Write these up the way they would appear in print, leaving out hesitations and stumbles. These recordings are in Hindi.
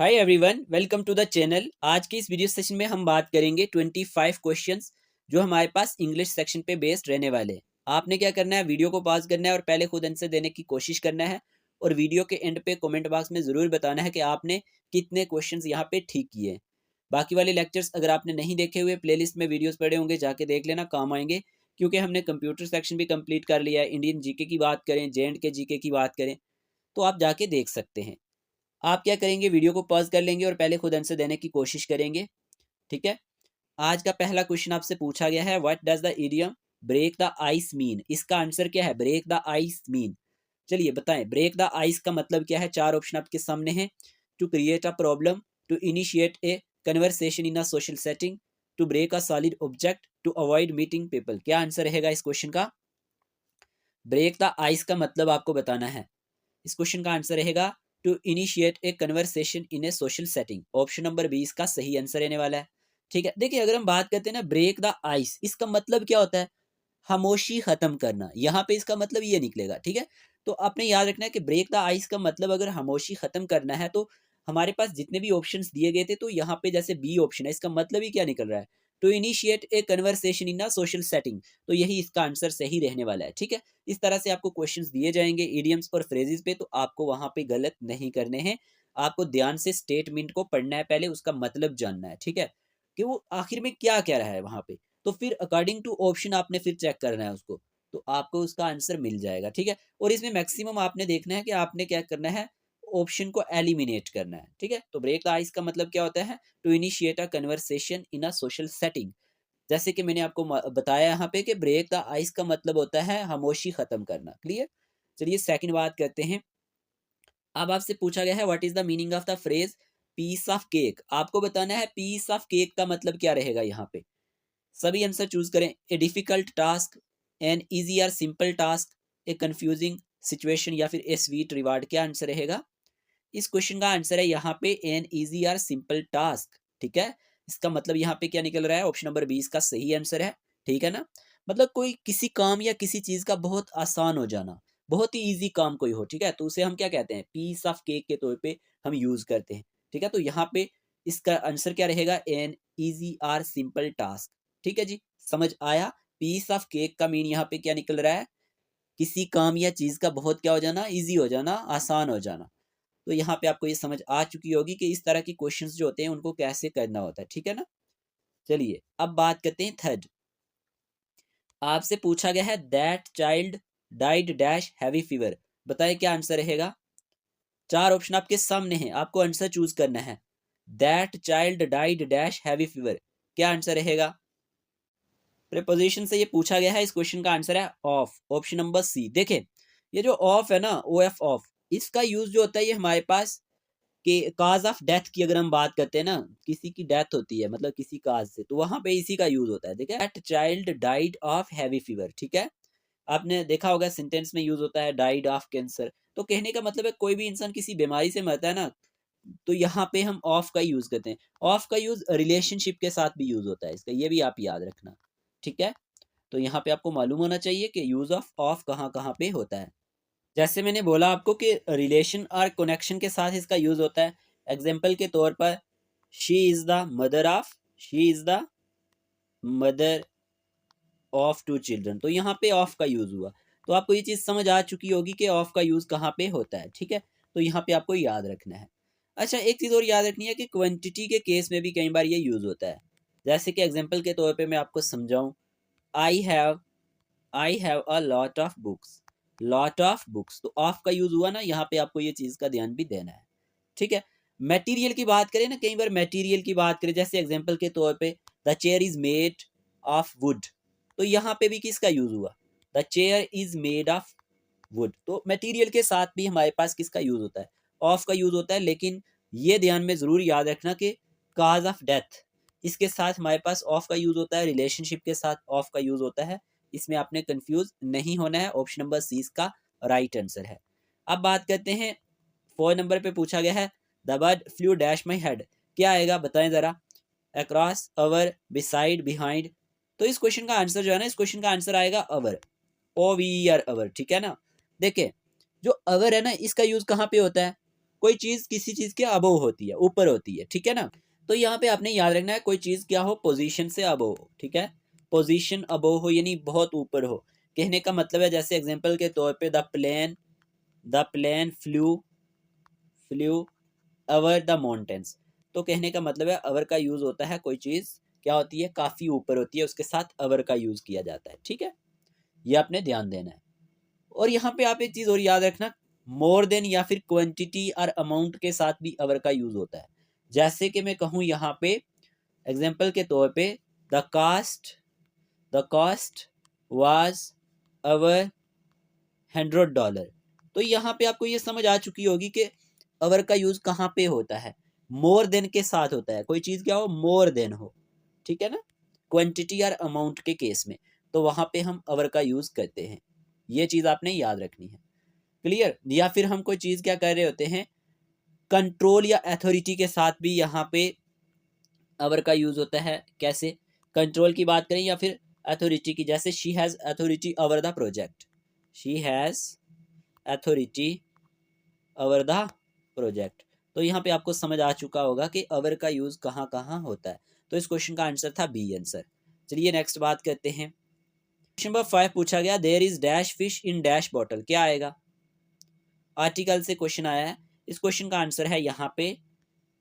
Hi everyone, welcome to the channel. आज की इस वीडियो सेशन में हम बात करेंगे 25 क्वेश्चंस जो हमारे पास इंग्लिश सेक्शन पे बेस्ड रहने वाले हैं। आपने क्या करना है, वीडियो को पॉज करना है और पहले खुद आंसर देने की कोशिश करना है और वीडियो के एंड पे कमेंट बॉक्स में ज़रूर बताना है कि आपने कितने क्वेश्चंस यहाँ पे ठीक किए हैं। बाकी वाले लेक्चर्स अगर आपने नहीं देखे हुए, प्लेलिस्ट में वीडियोज़ पड़े होंगे, जाके देख लेना, काम आएंगे। क्योंकि हमने कंप्यूटर सेक्शन भी कंप्लीट कर लिया है। इंडियन जीके की बात करें, JNK जीके की बात करें, तो आप जाके देख सकते हैं। आप क्या करेंगे, वीडियो को पॉज कर लेंगे और पहले खुद आंसर देने की कोशिश करेंगे। ठीक है। आज का पहला क्वेश्चन आपसे पूछा गया है, what does the idiom break the ice mean. इसका आंसर क्या है, ब्रेक द आइस मीन। चलिए बताएं, ब्रेक द आइस का मतलब क्या है। चार ऑप्शन आपके सामने हैं। To create a problem, to initiate a conversation in a social setting, to break a solid object, to avoid meeting people. क्या आंसर रहेगा इस क्वेश्चन का। ब्रेक द आइस का मतलब आपको बताना है। इस क्वेश्चन का आंसर रहेगा to initiate a conversation in a social setting. Option number 20 का सही आंसर रहने वाला है। ठीक है। देखिए, अगर हम बात करते हैं ना ब्रेक द आइस, इसका मतलब क्या होता है, खामोशी खत्म करना। यहाँ पे इसका मतलब ये निकलेगा। ठीक है। तो आपने याद रखना है कि ब्रेक द आइस का मतलब अगर खामोशी खत्म करना है तो हमारे पास जितने भी ऑप्शंस दिए गए थे, तो यहाँ पे जैसे बी ऑप्शन है, इसका मतलब ही क्या निकल रहा है, to initiate a conversation in a social setting. तो यही इसका आंसर सही रहने वाला है। ठीक है। इस तरह से आपको क्वेश्चंस दिए जाएंगे इडियम्स और फ्रेजेस पे, तो आपको वहां पे गलत नहीं करने हैं। आपको ध्यान से स्टेटमेंट को पढ़ना है, पहले उसका मतलब जानना है। ठीक है, कि वो आखिर में क्या कह रहा है वहां पे। तो फिर अकॉर्डिंग टू ऑप्शन आपने फिर चेक करना है उसको, तो आपको उसका आंसर मिल जाएगा। ठीक है। और इसमें मैक्सिमम आपने देखना है कि आपने क्या करना है, ऑप्शन को एलिमिनेट करना है। ठीक है। तो ब्रेक द आइस का मतलब क्या होता है, to initiate a conversation in a social setting. जैसे कि मैंने आपको बताया यहाँ पे कि ब्रेक द आइस का मतलब होता है खामोशी खत्म करना। क्लियर। चलिए सेकंड बात करते हैं। अब आपसे पूछा गया है, what is the meaning of the phrase piece of cake. आपको बताना है पीस ऑफ केक का मतलब क्या रहेगा यहाँ पे। सभी आंसर चूज करें। A difficult task, an easy और सिंपल टास्क, ए कंफ्यूजिंग सिचुएशन, या फिर ए स्वीट रिवार्ड। क्या आंसर रहेगा इस क्वेश्चन का। आंसर है यहाँ पे एन इजी और सिंपल टास्क। ठीक है। इसका मतलब यहाँ पे क्या निकल रहा है, ऑप्शन नंबर 20 का सही आंसर है। ठीक है ना। मतलब कोई किसी काम या किसी चीज का बहुत आसान हो जाना, बहुत ही इजी काम कोई हो। ठीक है। तो उसे हम क्या कहते हैं, पीस ऑफ केक के तौर पे हम यूज करते हैं। ठीक है। तो यहाँ पे इसका आंसर क्या रहेगा, एन इजी और सिंपल टास्क। ठीक है जी, समझ आया। पीस ऑफ केक का मीन यहाँ पे क्या निकल रहा है, किसी काम या चीज का बहुत क्या हो जाना, इजी हो जाना, आसान हो जाना। तो यहाँ पे आपको ये समझ आ चुकी होगी कि इस तरह की क्वेश्चंस जो होते हैं उनको कैसे करना होता है। ठीक है ना। चलिए अब बात करते हैं थर्ड। आपसे पूछा गया है, that child died dash heavy fever. बताएं क्या आंसर रहेगा। चार ऑप्शन आपके सामने हैं, आपको आंसर चूज करना है। That child died dash heavy fever, क्या आंसर रहेगा। प्रीपोजिशन से ये पूछा गया है। इस क्वेश्चन का आंसर है ऑफ, ऑप्शन नंबर सी। देखें, ये जो ऑफ है ना, ओ एफ ऑफ, इसका यूज जो होता है ये हमारे पास कि काज ऑफ डेथ की अगर हम बात करते हैं ना, किसी की डेथ होती है मतलब किसी काज से, तो वहां पे इसी का यूज होता है। देखिए, that child died of heavy fever. ठीक है। आपने देखा होगा सेंटेंस में यूज होता है डाइड ऑफ कैंसर। तो कहने का मतलब है कोई भी इंसान किसी बीमारी से मरता है ना, तो यहाँ पे हम ऑफ का यूज करते हैं। ऑफ का यूज रिलेशनशिप के साथ भी यूज होता है इसका, ये भी आप याद रखना। ठीक है। तो यहाँ पे आपको मालूम होना चाहिए कि यूज ऑफ कहाँ कहाँ पे होता है। जैसे मैंने बोला आपको कि रिलेशन और कनेक्शन के साथ इसका यूज होता है। एग्जाम्पल के तौर पर, she is the mother of, she is the mother of two children. तो यहाँ पे ऑफ का यूज हुआ। तो आपको ये चीज समझ आ चुकी होगी कि ऑफ का यूज कहाँ पे होता है। ठीक है। तो यहाँ पे आपको याद रखना है। अच्छा, एक चीज और याद रखनी है कि क्वांटिटी के केस में भी कई बार ये यूज होता है। जैसे कि एग्जाम्पल के तौर पे मैं आपको समझाऊं, I have I have a lot of books, lot of books. तो ऑफ का यूज हुआ ना, यहाँ पे आपको ये चीज का ध्यान भी देना है। ठीक है। मटेरियल की बात करें ना, कई बार मटेरियल की बात करें, जैसे एग्जांपल के तौर पे the chair is made of would. तो यहाँ पे भी किसका यूज हुआ, the chair is made of would. तो मटेरियल के साथ भी हमारे पास किसका यूज होता है, ऑफ का यूज होता है। लेकिन ये ध्यान में जरूर याद रखना कि काज ऑफ डेथ, इसके साथ हमारे पास ऑफ का यूज होता है, रिलेशनशिप के साथ ऑफ का यूज होता है। इसमें आपने कंफ्यूज नहीं होना है। ऑप्शन नंबर सी इसका राइट आंसर है। अब बात करते हैं, 4 नंबर पे पूछा गया है, the bird flu dash my head. क्या आएगा बताएं जरा। अक्रॉस, अवर, बिसाइड, बिहाइंड। तो इस क्वेश्चन का आंसर जो है ना, इस क्वेश्चन का आंसर आएगा अवर, ओ वी आर अवर। ठीक है ना। देखिए, जो अवर है ना, इसका यूज कहाँ पे होता है, कोई चीज किसी चीज के अबव होती है, ऊपर होती है, ठीक है ना। तो यहाँ पे आपने याद रखना है कोई चीज क्या हो, पोजीशन से अबव हो, ठीक है। पोजीशन अबव हो यानी बहुत ऊपर हो। कहने का मतलब है जैसे एग्जांपल के तौर पे the plane flew over the mountains. तो कहने का मतलब है अवर का यूज होता है, कोई चीज क्या होती है, काफी ऊपर होती है, उसके साथ अवर का यूज किया जाता है, ठीक है। ये आपने ध्यान देना है। और यहाँ पे आप एक चीज और याद रखना, मोर देन या फिर क्वांटिटी और अमाउंट के साथ भी अवर का यूज होता है। जैसे कि मैं कहूँ यहाँ पे एग्जाम्पल के तौर पे द कॉस्ट वाज अवर $100। तो यहाँ पे आपको ये समझ आ चुकी होगी कि अवर का यूज कहाँ पे होता है, मोर देन के साथ होता है। कोई चीज क्या हो, मोर देन हो, ठीक है ना, क्वांटिटी और अमाउंट के केस में, तो वहां पे हम अवर का यूज करते हैं। ये चीज आपने याद रखनी है, क्लियर। या फिर हम कोई चीज क्या कर रहे होते हैं, कंट्रोल या अथॉरिटी के साथ भी यहाँ पे अवर का यूज होता है। कैसे, कंट्रोल की बात करें या फिर अथॉरिटी की, जैसे she has authority over the project, she has authority over the project. तो यहाँ पे आपको समझ आ चुका होगा कि अवर का यूज कहाँ कहाँ होता है। तो इस क्वेश्चन का आंसर था बी आंसर। चलिए नेक्स्ट बात करते हैं। क्वेश्चन नंबर 5 पूछा गया, there is dash fish in dash bottle. क्या आएगा, आर्टिकल से क्वेश्चन आया है। इस क्वेश्चन का आंसर है यहाँ पे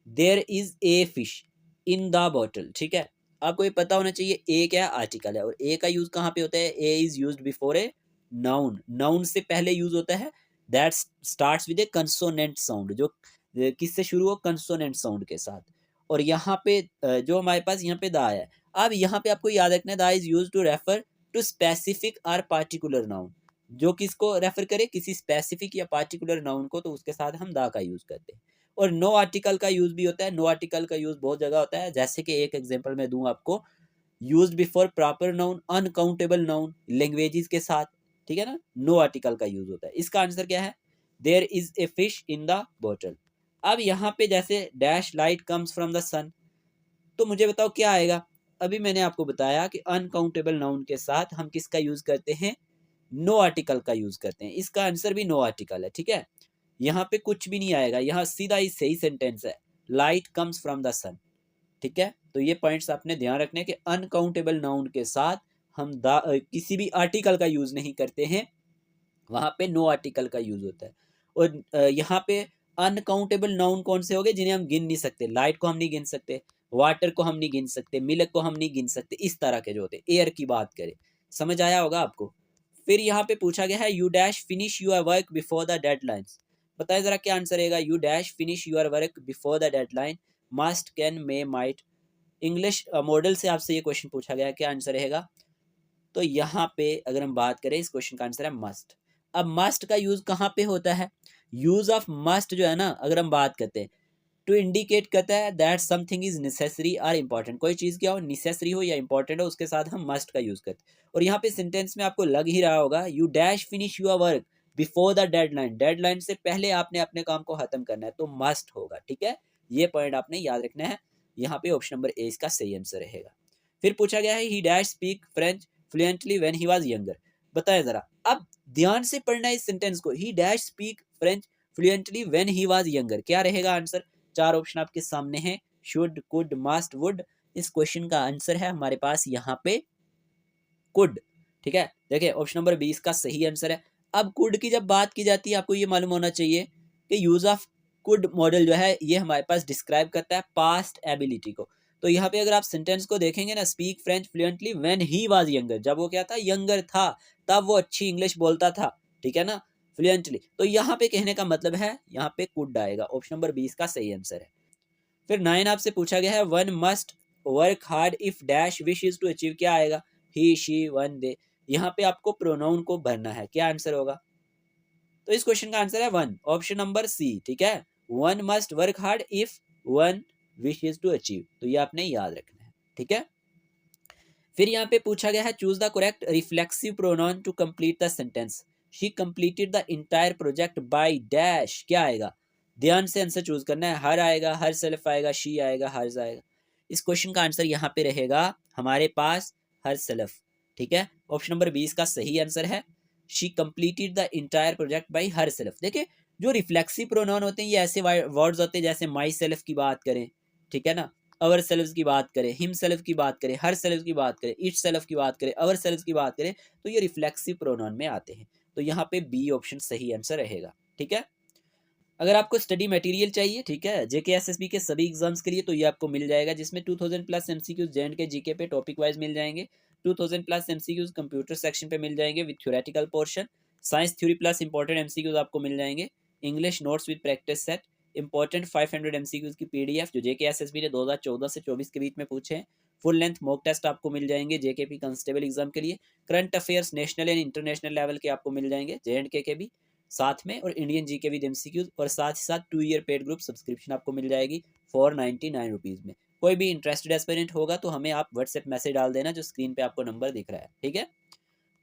there is a fish in the bottle, ठीक है। आपको ये पता होना चाहिए ए क्या आर्टिकल है, और ए का यूज कहाँ पे होता है, A is used before a noun. Noun से पहले यूज होता है that starts with a consonant sound, जो किससे शुरू हो, कंसोनेंट साउंड के साथ। और यहाँ पे जो हमारे पास यहाँ पे दा है, अब यहाँ पे आपको याद रखना है the is use to refer to specific और पार्टिकुलर नाउन। जो किसको रेफर करे, किसी स्पेसिफिक या पार्टिकुलर नाउन को, तो उसके साथ हम दा का यूज करते हैं। और नो आर्टिकल का यूज भी होता है। नो आर्टिकल का यूज बहुत जगह होता है, जैसे कि एक एग्जांपल मैं दूं आपको, used before proper noun, uncountable noun, languages के साथ, ठीक है ना। नो आर्टिकल का यूज होता है। इसका आंसर क्या है, there is a fish in the bottle. अब यहाँ पे जैसे dash light comes from the sun, तो मुझे बताओ क्या आएगा। अभी मैंने आपको बताया कि अनकाउंटेबल नाउन के साथ हम किसका यूज करते हैं, नो आर्टिकल का यूज करते हैं। इसका आंसर भी नो आर्टिकल है, ठीक है। यहाँ पे कुछ भी नहीं आएगा, यहाँ सीधा ही सही सेंटेंस है, लाइट कम्स फ्रॉम द सन, ठीक है। तो ये पॉइंट्स आपने ध्यान रखने के अनकाउंटेबल नाउन के साथ हम किसी भी आर्टिकल का यूज नहीं करते हैं, वहां पे नो आर्टिकल का यूज होता है। और यहाँ पे अनकाउंटेबल नाउन कौन से हो गए, जिन्हें हम गिन नहीं सकते। लाइट को हम नहीं गिन सकते, वाटर को हम नहीं गिन सकते, मिल्क को हम नहीं गिन सकते, इस तरह के जो होते। एयर की बात करें, समझ आया होगा आपको। फिर यहाँ पे पूछा गया है, you dash finish your work before the deadlines. बताए जरा क्या आंसर रहेगा, you dash finish your work before the deadline, must, can, may, might. English modal से आपसे ये क्वेश्चन पूछा गया है, क्या आंसर रहेगा। तो यहाँ पे अगर हम बात करें, इस क्वेश्चन का आंसर है मस्ट। अब मस्ट का यूज कहाँ पे होता है, यूज ऑफ मस्ट जो है ना, अगर हम बात करते हैं, टू इंडिकेट करता है दैट समथिंग इज नेसेसरी और इंपॉर्टेंट। कोई चीज क्या हो, नेसेसरी हो या इंपॉर्टेंट हो, उसके साथ हम मस्ट का यूज करते हैं। और यहाँ पे सेंटेंस में आपको लग ही रहा होगा, you dash finish your work before the deadline, deadline से पहले आपने अपने काम को खत्म करना है, तो मस्ट होगा, ठीक है। ये पॉइंट आपने याद रखना है। यहाँ पे ऑप्शन नंबर ए इसका सही आंसर रहेगा। फिर पूछा गया है, ही dash speak French fluently when he was younger. बताया जरा, अब ध्यान से पढ़ना है इस सेंटेंस को, ही dash speak French fluently when he was younger. क्या रहेगा आंसर, चार ऑप्शन आपके सामने हैं, शुड, कुड, मस्ट, वुड। इस क्वेश्चन का आंसर है हमारे पास यहाँ पे कुड, ठीक है। देखिए ऑप्शन नंबर 20 का सही आंसर है। अब कुड की जब बात की जाती है, आपको ये मालूम होना चाहिए कि यूज ऑफ कुड मॉडल जो है, ये हमारे पास डिस्क्राइब करता है पास्ट एबिलिटी को। तो यहाँ पे अगर आप सेंटेंस को देखेंगे ना, speak French fluently when he was younger, जब वो क्या था, यंगर था, तब वो अच्छी इंग्लिश बोलता था, ठीक है ना, फ्लुएंटली। तो यहाँ पे कहने का मतलब है, यहाँ पे कुड आएगा। ऑप्शन नंबर 20 का सही आंसर है। फिर 9 आपसे पूछा गया है, one must work hard if dash wishes to achieve. क्या आएगा, ही, शी, वन, दे। यहाँ पे आपको प्रोनाउन को भरना है, क्या आंसर होगा। तो इस क्वेश्चन का आंसर है वन, ऑप्शन नंबर सी, ठीक है। One must work hard if one wishes to achieve, तो ये आपने याद रखना है, ठीक है। फिर यहाँ पे पूछा गया है, choose the correct reflexive pronoun to complete the sentence. She completed the entire project by dash. क्या आएगा, ध्यान से आंसर चूज करना है। हर आएगा, हर सेल्फ आएगा, शी आएगा, हर्ज आएगा। इस क्वेश्चन का आंसर यहाँ पे रहेगा हमारे पास हर सेल्फ, ठीक है। ऑप्शन नंबर 20 का सही आंसर है, she completed the entire project bye her self. देखिए जो रिफ्लेक्सिव प्रोनाउन होते हैं ये ऐसे वर्ड्स होते हैं जैसे माई सेल्फ की बात करें, ठीक है ना, अवर सेल्फ की बात करें, हिम सेल्फ की बात करें, हर सेल्फ की बात करें, इट सेल्फ की बात करें, अवर सेल्फ की बात करें, तो ये रिफ्लेक्सिव प्रोनाउन में आते हैं। तो यहाँ पे बी ऑप्शन सही आंसर रहेगा। ठीक है, अगर आपको स्टडी मटेरियल चाहिए, ठीक है, जेके एसएसबी के सभी एग्जाम्स के लिए, तो ये आपको मिल जाएगा, जिसमें 2000 प्लस एमसीक्यूज जेएंडके जीके पे टॉपिक वाइज मिल जाएंगे, 2000 प्लस एमसीक्यूज कंप्यूटर सेक्शन पे मिल जाएंगे with theoretical portion, science theory plus important MCQs आपको मिल जाएंगे, English notes with practice set, important 500 MCQs की पीडीएफ जो जेके एसएसबी ने 2014 से 24 के बीच में पूछे हैं, फुल लेंथ मॉक टेस्ट आपको मिल जाएंगे जेकेपी कांस्टेबल एग्जाम के लिए, current affairs national and international level के आपको मिल जाएंगे जेएंडके के भी साथ में, और इंडियन जीके विद एमसीक्यूज, और साथ ही साथ 2 ईयर पेड ग्रुप सब्सक्रिप्शन आपको मिल जाएगी ₹499 में। कोई भी इंटरेस्टेड एस्पिरेंट होगा तो हमें आप व्हाट्सएप मैसेज डाल देना, जो स्क्रीन पे आपको नंबर दिख रहा है। ठीक है,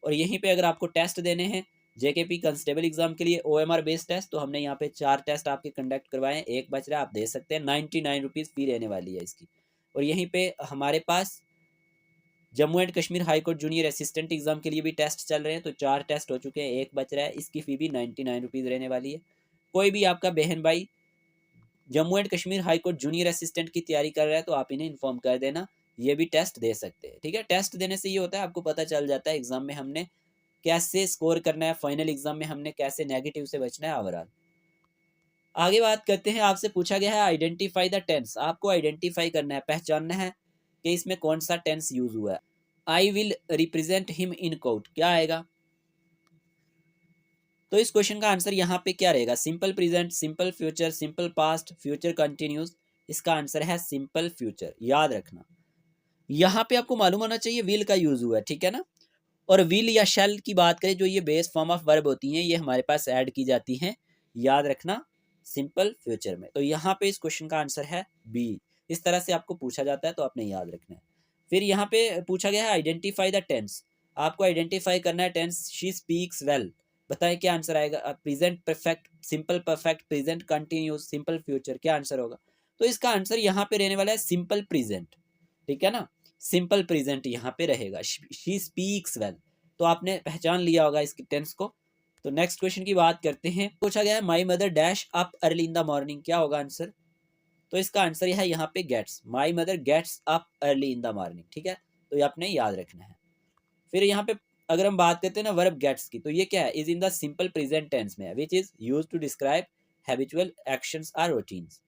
और यहीं पे अगर आपको टेस्ट देने हैं जेकेपी कांस्टेबल एग्जाम के लिए ओएमआर बेस्ड टेस्ट, तो हमने यहाँ पे 4 टेस्ट आपके कंडक्ट करवाए हैं, एक बच रहा है, आप दे सकते हैं, ₹99 फी रहने वाली है इसकी। और यहीं पे हमारे पास Jammu and Kashmir high court junior assistant exam के लिए भी टेस्ट चल रहे हैं, तो 4 टेस्ट हो चुके हैं, एक बच रहा है, इसकी फ़ी भी ₹99 रहने वाली है। कोई भी आपका बहन भाई Jammu and Kashmir high court junior assistant की तैयारी कर रहा है तो आप इन्हें इन्फॉर्म कर देना, ये भी टेस्ट दे सकते हैं। ठीक है, टेस्ट देने से ये होता है आपको पता चल जाता है एग्जाम में हमने कैसे स्कोर करना है, फाइनल एग्जाम में हमने कैसे नेगेटिव से बचना है ओवरऑल। आगे बात करते हैं, आपसे पूछा गया है आइडेंटिफाई द टेंस, आपको आइडेंटिफाई करना है, पहचानना है कि इसमें कौन सा टेंस यूज हुआ है। I will represent him in court, क्या आएगा? तो इस क्वेश्चन का आंसर यहाँ पे क्या रहेगा? Simple present, simple future, simple past, future continuous. इसका आंसर है सिंपल फ्यूचर, याद रखना। यहाँ पे आपको मालूम होना चाहिए विल का यूज हुआ है, ठीक है ना। और विल या शैल की बात करें, जो ये बेस फॉर्म ऑफ वर्ब होती हैं, ये हमारे पास ऐड की जाती हैं, याद रखना, सिंपल फ्यूचर में। तो यहाँ पे इस क्वेश्चन का आंसर है बी। इस तरह से आपको पूछा जाता है तो आपने याद रखना है। फिर यहाँ पे पूछा गया है आइडेंटिफाई द टेंस, आपको आइडेंटिफाई करना है टेंस। शी स्पीक्स वेल, बताएं क्या आंसर आएगा? Present perfect, simple perfect, present continuous, simple future, क्या आंसर होगा? तो इसका आंसर यहाँ पे रहने वाला है सिंपल प्रेजेंट, ठीक है ना, सिंपल प्रेजेंट यहाँ पे रहेगा। शी स्पीक्स वेल, तो आपने पहचान लिया होगा इसकी टेंस को। तो नेक्स्ट क्वेश्चन की बात करते हैं, पूछा गया है my mother dash up early in the morning, क्या होगा आंसर? तो इसका आंसर है यहाँ पे gets, my mother gets up early in the morning, ठीक है, तो ये आपने याद रखना है। फिर यहाँ पे अगर हम बात करते हैं ना वर्ब गेट्स की, तो ये क्या है? Is in the simple present tense में, which is use to describe habitual actions और रूटीन्स।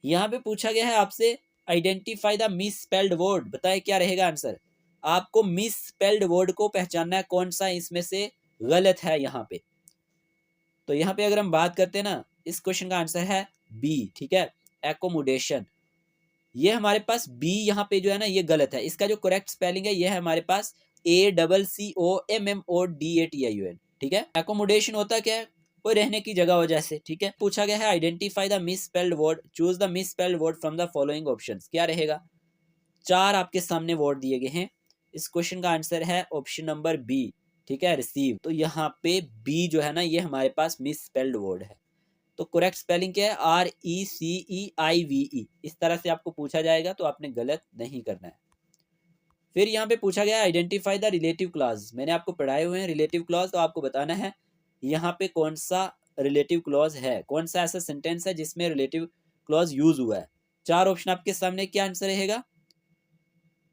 यहाँ पे पूछा गया है आपसे identify the misspelled word, बताए क्या रहेगा आंसर? आपको मिस स्पेल्ड वर्ड को पहचानना है, कौन सा इसमें से गलत है यहाँ पे। तो यहाँ पे अगर हम बात करते हैं ना, इस क्वेश्चन का आंसर है बी, ठीक है, एकोमोडेशन। ये हमारे पास बी यहाँ पे जो है ना ये गलत है, इसका जो करेक्ट स्पेलिंग है ये है हमारे पास ACCOMMODATION, ठीक है। एकोमोडेशन होता क्या है? कोई रहने की जगह हो जैसे, ठीक है। पूछा गया है identify the misspelled word, choose the misspelled word from the following options, क्या रहेगा? 4 आपके सामने वर्ड दिए गए हैं, इस क्वेश्चन का आंसर है ऑप्शन नंबर बी, ठीक है, रिसीव। तो यहाँ पे बी जो है ना ये हमारे पास मिस स्पेल्ड वर्ड है, तो करेक्ट स्पेलिंग क्या है? RECEIVE। इस तरह से आपको पूछा जाएगा तो आपने गलत नहीं करना है। फिर यहाँ पे पूछा गया आइडेंटिफाई द रिलेटिव क्लॉज, मैंने आपको पढ़ाए हुए हैं रिलेटिव क्लॉज, तो आपको बताना है यहाँ पे कौन सा रिलेटिव क्लॉज है, कौन सा ऐसा सेंटेंस है जिसमें रिलेटिव क्लॉज यूज हुआ है। 4 ऑप्शन आपके सामने, क्या आंसर रहेगा?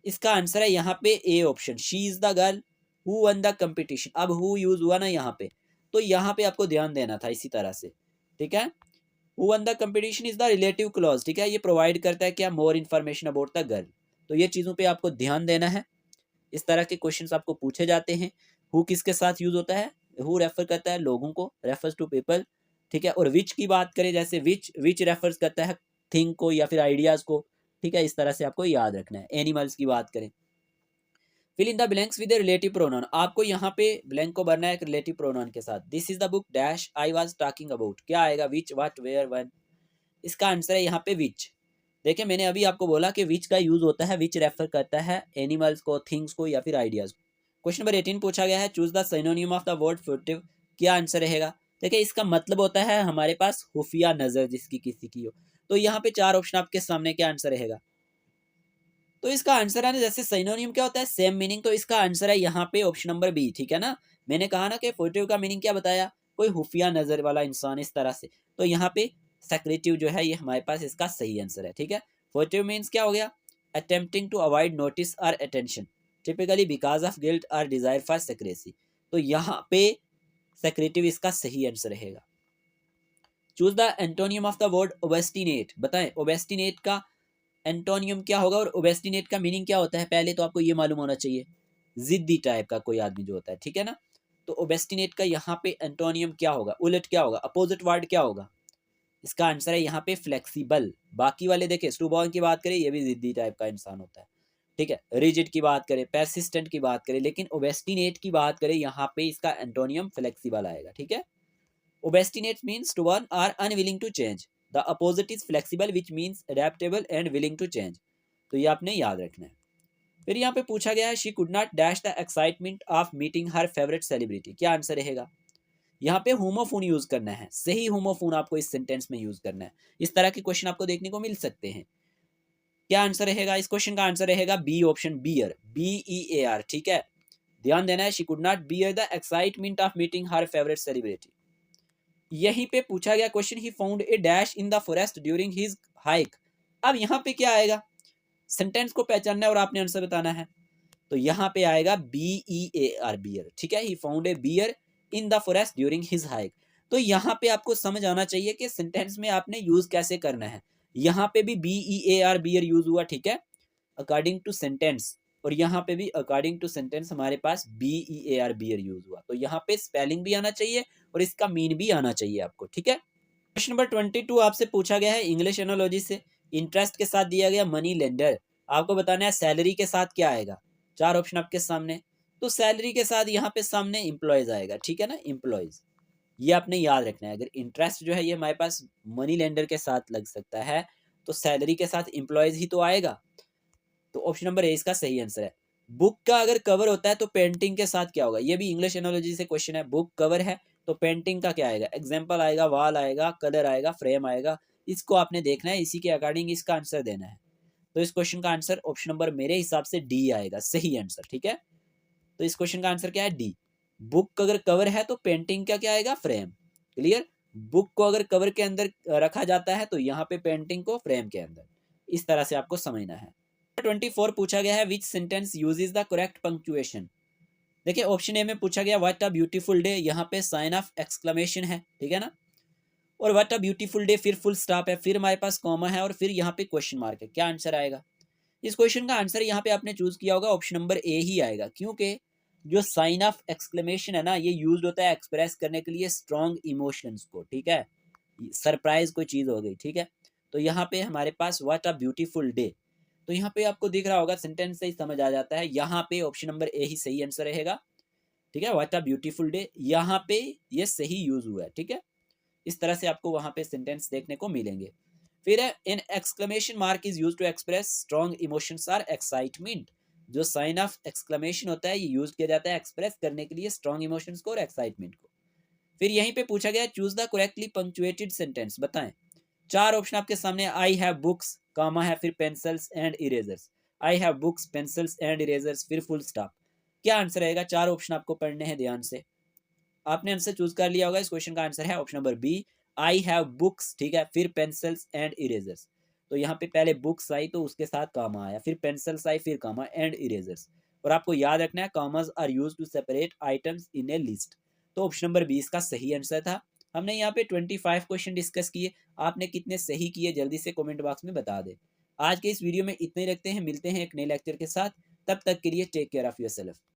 इसका आंसर है यहाँ पे A option, she is the girl who one the competition. अब हु यूज हुआ ना यहाँ पे, तो यहाँ पे आपको ध्यान देना था इसी तरह से, ठीक है। Who one the competition is the relative clause, ठीक है, ये प्रोवाइड करता है क्या? More information about the girl. तो ये चीज़ों पे आपको ध्यान देना है, इस तरह के क्वेश्चंस आपको पूछे जाते हैं। हु किसके साथ यूज होता है? हु रेफर करता है लोगों को, रेफर्स टू पीपल, ठीक है। और विच की बात करें, जैसे विच रेफर्स करता है थिंग को या फिर आइडियाज को, ठीक है, इस तरह से आपको याद रखना है। एनिमल्स की बात करें, fill in the blanks with relative pronoun, आपको यहाँ पे ब्लैंक को भरना है एक रिलेटिव प्रोनाउन के साथ। This is the book dash I was talking about, क्या आएगा? विच, व्हाट, वेयर, व्हेन। इसका आंसर है यहाँ पे विच। देखिए मैंने अभी आपको बोला कि विच का यूज होता है, विच रेफर करता है एनिमल्स को, थिंग्स को या फिर आइडियाज को। क्वेश्चन नंबर 18 पूछा गया है choose the synonym of the word furtive, क्या आंसर रहेगा? देखिए इसका मतलब होता है हमारे पास खुफिया नजर जिसकी किसी की हो। तो यहाँ पे 4 ऑप्शन आपके सामने, क्या आंसर रहेगा? तो इसका आंसर है ना, जैसे सिनोनिम क्या होता है? सेम मीनिंग, तो इसका आंसर है यहाँ पे ऑप्शन नंबर बी, ठीक है ना। मैंने कहा ना कि फुर्टिव का मीनिंग क्या बताया? कोई खुफिया नजर वाला इंसान इस तरह से। तो यहाँ पे सेक्रेटिव जो है ये हमारे पास इसका सही आंसर है, ठीक है। फॉर्टिव मीन्स क्या हो गया, अटेम्प्टिंग टू अवॉइड नोटिस और attention, typically because of guilt और डिजायर फॉर सेक्रेसी। तो यहाँ पे सेक्रेटिव इसका सही आंसर रहेगा। Choose the antonym of the word obstinate, बताएं ओबेस्टिनेट का एंटोनियम क्या होगा और ओबेस्टिनेट का मीनिंग क्या होता है। पहले तो आपको ये मालूम होना चाहिए, जिद्दी टाइप का कोई आदमी जो होता है, ठीक है ना। तो ओबेस्टिनेट का यहाँ पे एंटोनियम क्या होगा, उलट क्या होगा, अपोजिट वर्ड क्या होगा। इसका आंसर है यहाँ पे फ्लेक्सिबल। बाकी वाले देखे, स्टूबॉर्न की बात करें ये भी जिद्दी टाइप का इंसान होता है, ठीक है। रिजिड की बात करें, परसिस्टेंट की बात करें, लेकिन ओबेस्टिनेट की बात करें यहाँ पे इसका एंटोनियम फ्लेक्सिबल आएगा, ठीक है। ओबेस्टिनेट means stubborn or unwilling to change. The opposite is flexible which means adaptable and willing to change. तो ये आपने याद रखना है। फिर यहाँ पे पूछा गया है she could not dash the excitement of meeting her favourite celebrity, क्या आंसर रहेगा। यहाँ पे होमोफोन यूज करना है, सही होमोफोन आपको इस सेंटेंस में यूज करना है। इस तरह के क्वेश्चन आपको देखने को मिल सकते हैं। क्या आंसर रहेगा इस क्वेश्चन का, आंसर रहेगा बी ऑप्शन, बियर, BEAR, ठीक है। ध्यान देना है, she could not bear the excitement of meeting her favourite celebrity. यहीं पे पूछा गया question, he found A dash in the forest during his hike. अब यहाँ पे क्या आएगा, सेंटेंस को पहचानना है और आपने आंसर बताना है। तो यहाँ पे आएगा BEAR, बियर, ठीक है। He found a bear in the forest during his hike. तो यहाँ पे आपको समझ आना चाहिए कि सेंटेंस में आपने यूज कैसे करना है। यहाँ पे भी BEAR, बियर यूज हुआ, ठीक है, अकॉर्डिंग टू सेंटेंस। और यहाँ पे भी अकॉर्डिंग टू सेंटेंस हमारे पास BEAR, बियर यूज हुआ। तो यहाँ पे स्पेलिंग भी आना चाहिए और इसका मीन भी आना चाहिए आपको, ठीक है। क्वेश्चन नंबर 22 आपसे पूछा गया है इंग्लिश एनोलॉजी से। इंटरेस्ट के साथ दिया गया मनी लेंडर, आपको बताना है सैलरी के साथ क्या आएगा। चार ऑप्शन आपके सामने। तो सैलरी के साथ यहाँ पे सामने एम्प्लॉयज आएगा, ठीक है ना, एम्प्लॉयज। ये आपने याद रखना है। अगर इंटरेस्ट जो है ये हमारे पास मनी लेंडर के साथ लग सकता है, तो सैलरी के साथ एम्प्लॉयज ही तो आएगा। तो ऑप्शन नंबर ए इसका सही आंसर है। बुक का अगर कवर होता है तो पेंटिंग के साथ क्या होगा, ये भी इंग्लिश एनोलॉजी से क्वेश्चन है। बुक कवर है तो पेंटिंग का क्या आएगा, एग्जाम्पल आएगा, वॉल आएगा, कलर आएगा, फ्रेम आएगा। इसको आपने देखना है, इसी के अकॉर्डिंग इसका आंसर देना है। तो इस क्वेश्चन का आंसर ऑप्शन नंबर मेरे हिसाब से डी आएगा, सही आंसर, ठीक है। तो इस क्वेश्चन का आंसर क्या है, डी। बुक अगर कवर है तो पेंटिंग का क्या आएगा, फ्रेम। क्लियर। बुक को अगर कवर के अंदर रखा जाता है तो यहाँ पे पेंटिंग को फ्रेम के अंदर। इस तरह से आपको समझना है। 24 पूछा गया है विच sentence uses the correct punctuation. देखिए ऑप्शन ए में पूछा गया व्हाट अ ब्यूटीफुल डे, यहाँ पे साइन ऑफ एक्सक्लेमेशन है, ठीक है ना। और व्हाट अ ब्यूटीफुल डे, फिर फुल स्टॉप है, फिर हमारे पास कॉमा है और फिर यहाँ पे क्वेश्चन मार्क है। क्या आंसर आएगा इस क्वेश्चन का, आंसर यहाँ पे आपने चूज किया होगा ऑप्शन नंबर ए ही आएगा। क्योंकि जो साइन ऑफ एक्सक्लेमेशन है ना, ये यूज होता है एक्सप्रेस करने के लिए स्ट्रॉन्ग इमोशंस को, ठीक है। सरप्राइज कोई चीज हो गई, ठीक है। तो यहाँ पे हमारे पास व्हाट अ ब्यूटीफुल डे, तो यहाँ पे आपको दिख रहा होगा, सेंटेंस से ही समझ आ जाता है। यहाँ पे ऑप्शन नंबर ए ही सही आंसर रहेगा, ठीक है। व्हाट अ ब्यूटीफुल डे, यहाँ पे ये सही यूज हुआ है, ठीक है। इस तरह से आपको वहां पे सेंटेंस देखने को मिलेंगे। फिर है an exclamation mark is use to express strong emotions और एक्साइटमेंट। जो साइन ऑफ एक्सक्लेमेशन होता है ये यूज किया जाता है एक्सप्रेस करने के लिए स्ट्रॉन्ग इमोशंस को और एक्साइटमेंट को। फिर यहीं पे पूछा गया choose the correctly punctuated sentence, बताएं। चार ऑप्शन आपके सामने, आई हैव बुक्स, कामा है, फिर pencils and erasers. I have books, pencils and erasers, फिर फुल स्टॉप। क्या आंसर रहेगा, चार ऑप्शन आपको पढ़ने हैं ध्यान से। आपने आंसर चूज कर लिया होगा, इस क्वेश्चन का आंसर है option number B, I have books, ठीक है, फिर पेंसिल्स एंड इरेजर्स। तो यहाँ पे पहले बुक्स आई तो उसके साथ कामा आया, फिर पेंसिल्स आई, फिर कामा एंड इरेजर्स। और आपको याद रखना है commas are use to separate items in a list. तो ऑप्शन नंबर 20 का सही आंसर था। हमने यहाँ पे 25 क्वेश्चन डिस्कस किए, आपने कितने सही किए जल्दी से कमेंट बॉक्स में बता दे। आज के इस वीडियो में इतने ही रखते हैं, मिलते हैं एक नए लेक्चर के साथ। तब तक के लिए टेक केयर ऑफ योरसेल्फ।